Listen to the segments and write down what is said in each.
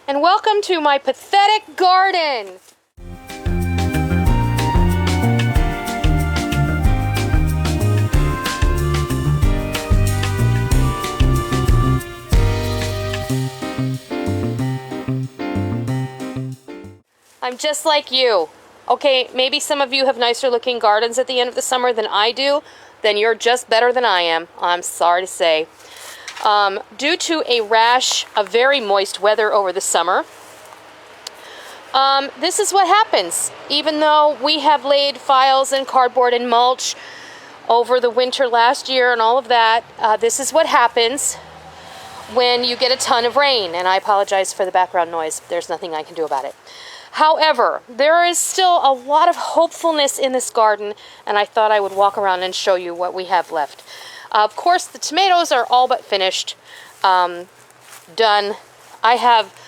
and welcome to my pathetic garden. I'm just like you. Okay, maybe some of you have nicer looking gardens at the end of the summer than I do. Then you're just better than I am. I'm sorry to say. Due to a rash of very moist weather over the summer, this is what happens. Even though we have laid files and cardboard and mulch over the winter last year and all of that, this is what happens when you get a ton of rain. And I apologize for the background noise. There's nothing I can do about it. However, there is still a lot of hopefulness in this garden, and I thought I would walk around and show you what we have left. Of course, the tomatoes are all but finished, done. I have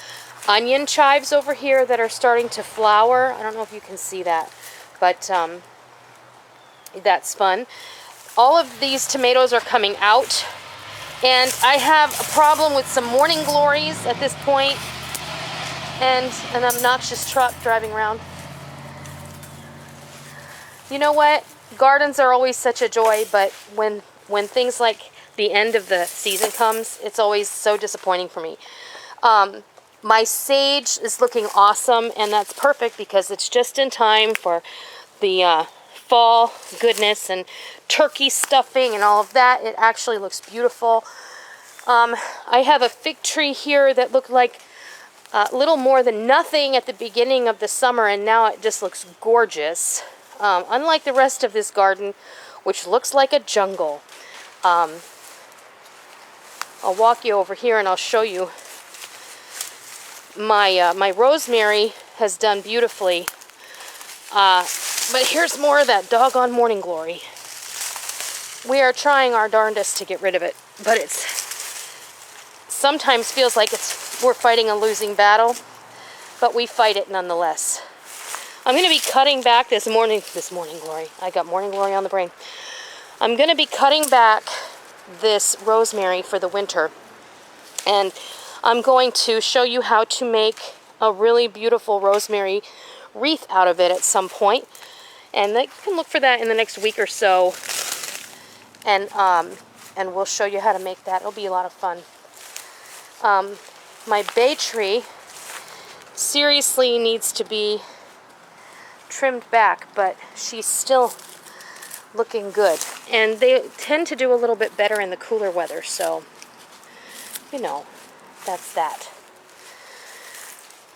onion chives over here that are starting to flower. I don't know if you can see that, but that's fun. All of these tomatoes are coming out, and I have a problem with some morning glories at this point, and an obnoxious truck driving around. You know what? Gardens are always such a joy, but when things like the end of the season comes, it's always so disappointing for me. My sage is looking awesome, and that's perfect because it's just in time for the fall goodness and turkey stuffing and all of that. It actually looks beautiful. I have a fig tree here that looked like little more than nothing at the beginning of the summer, and now it just looks gorgeous. Unlike the rest of this garden, which looks like a jungle. I'll walk you over here and I'll show you. My rosemary has done beautifully. But here's more of that doggone morning glory. We are trying our darndest to get rid of it, but it's sometimes feels like we're fighting a losing battle, but we fight it nonetheless. I'm going to be cutting back this morning glory. I got morning glory on the brain. I'm going to be cutting back this rosemary for the winter, and I'm going to show you how to make a really beautiful rosemary wreath out of it at some point, and you can look for that in the next week or so, and we'll show you how to make that. It'll be a lot of fun. My bay tree seriously needs to be trimmed back, but she's still looking good, and they tend to do a little bit better in the cooler weather, so you know, that's that.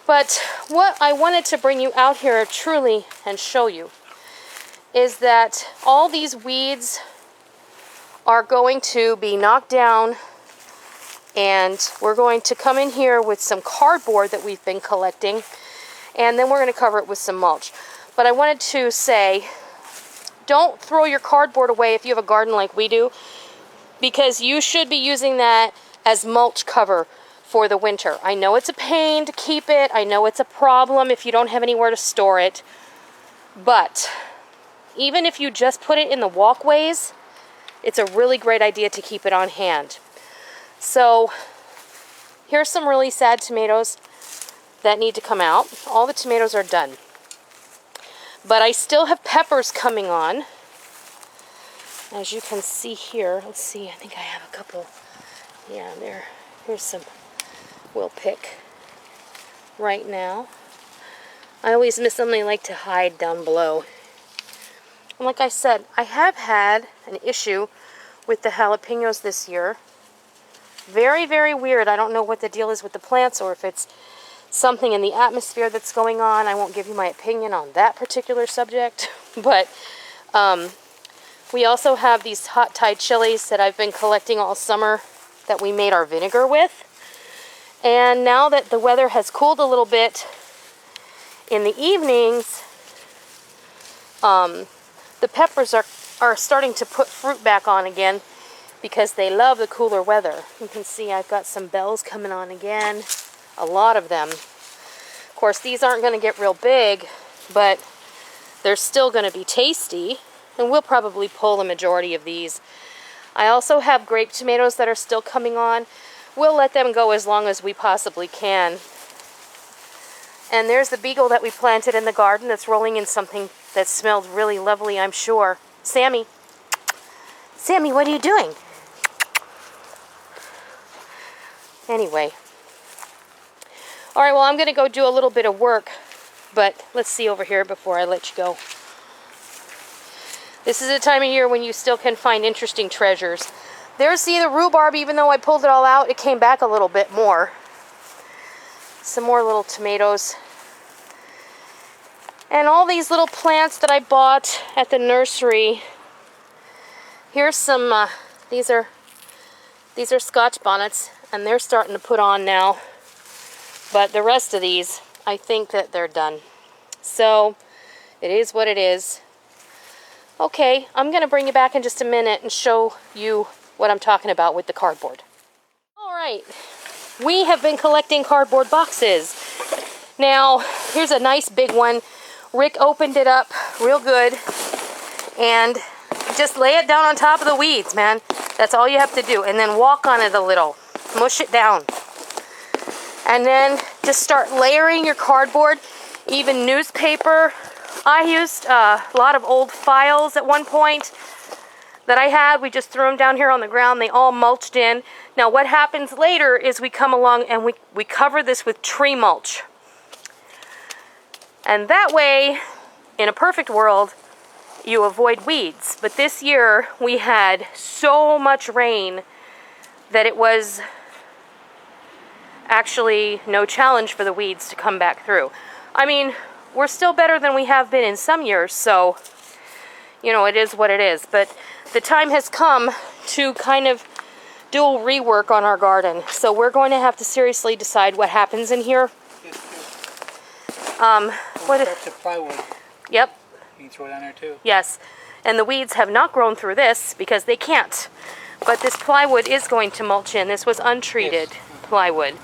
But what I wanted to bring you out here truly and show you is that all these weeds are going to be knocked down, and we're going to come in here with some cardboard that we've been collecting, and then we're going to cover it with some mulch. But I wanted to say, don't throw your cardboard away if you have a garden like we do, because you should be using that as mulch cover for the winter. I know it's a pain to keep it. I know it's a problem if you don't have anywhere to store it. But even if you just put it in the walkways, it's a really great idea to keep it on hand. So here's some really sad tomatoes that need to come out. All the tomatoes are done. But I still have peppers coming on. As you can see here, let's see, I think I have a couple. Yeah, here's some we'll pick right now. I always miss something I like to hide down below. And like I said, I have had an issue with the jalapenos this year. Very, very weird. I don't know what the deal is with the plants, or if it's something in the atmosphere that's going on. I won't give you my opinion on that particular subject. But we also have these hot Thai chilies that I've been collecting all summer that we made our vinegar with. And now that the weather has cooled a little bit in the evenings, the peppers are starting to put fruit back on again because they love the cooler weather. You can see I've got some bells coming on again, a lot of them. Of course, these aren't going to get real big, but they're still going to be tasty, and we'll probably pull the majority of these. I also have grape tomatoes that are still coming on. We'll let them go as long as we possibly can. And there's the beagle that we planted in the garden that's rolling in something that smelled really lovely, I'm sure. Sammy. Sammy, what are you doing? Anyway. All right, well, I'm going to go do a little bit of work, but let's see over here before I let you go. This is a time of year when you still can find interesting treasures. There's the rhubarb. Even though I pulled it all out, it came back a little bit more. Some more little tomatoes. And all these little plants that I bought at the nursery. Here's some, these are Scotch bonnets, and they're starting to put on now. But the rest of these, I think that they're done. So, it is what it is. Okay, I'm going to bring you back in just a minute and show you what I'm talking about with the cardboard. Alright, we have been collecting cardboard boxes. Now, here's a nice big one. Rick opened it up real good and just lay it down on top of the weeds, man. That's all you have to do. And then walk on it a little. Mush it down. And then just start layering your cardboard, even newspaper. I used a lot of old files at one point that I had. We just threw them down here on the ground. They all mulched in. Now what happens later is we come along and we cover this with tree mulch. And that way, in a perfect world, you avoid weeds. But this year we had so much rain that it was actually no challenge for the weeds to come back through. I mean, we're still better than we have been in some years, so, you know, it is what it is. But the time has come to kind of do a rework on our garden. So we're going to have to seriously decide what happens in here. What if the plywood? Yep. You can throw it down there too. Yes. And the weeds have not grown through this because they can't. But this plywood is going to mulch in. This was untreated plywood.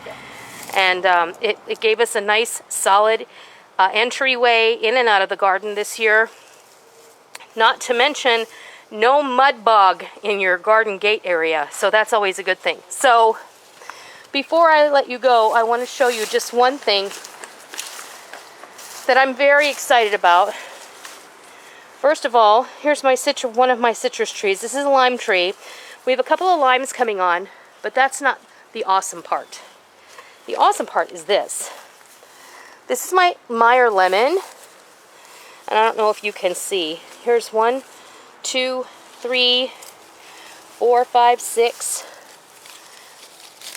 And it gave us a nice solid entryway in and out of the garden this year. Not to mention no mud bog in your garden gate area. So that's always a good thing. So before I let you go, I want to show you just one thing that I'm very excited about. First of all, here's my one of my citrus trees. This is a lime tree. We have a couple of limes coming on, but that's not the awesome part. The awesome part is this. This is my Meyer lemon, and I don't know if you can see. Here's 1, 2, 3, 4, 5, 6,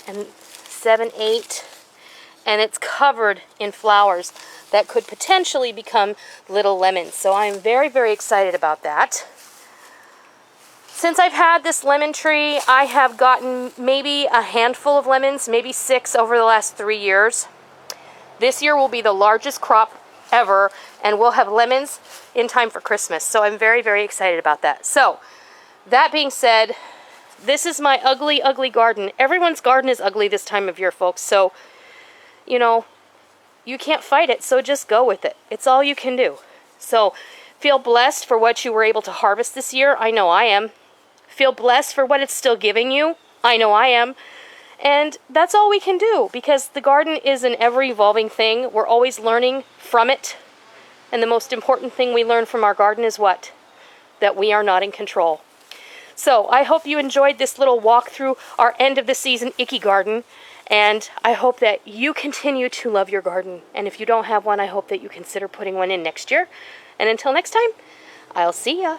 and 7, 8, and it's covered in flowers that could potentially become little lemons. So I'm very, very excited about that. Since I've had this lemon tree, I have gotten maybe a handful of lemons, maybe 6 over the last 3 years. This year will be the largest crop ever, and we'll have lemons in time for Christmas. So I'm very, very excited about that. So, that being said, this is my ugly, ugly garden. Everyone's garden is ugly this time of year, folks. So, you know, you can't fight it, so just go with it. It's all you can do. So, feel blessed for what you were able to harvest this year. I know I am. Feel blessed for what it's still giving you. I know I am. And that's all we can do, because the garden is an ever-evolving thing. We're always learning from it. And the most important thing we learn from our garden is what? That we are not in control. So, I hope you enjoyed this little walk through our end of the season Icky garden. And I hope that you continue to love your garden. And if you don't have one, I hope that you consider putting one in next year. And until next time, I'll see ya.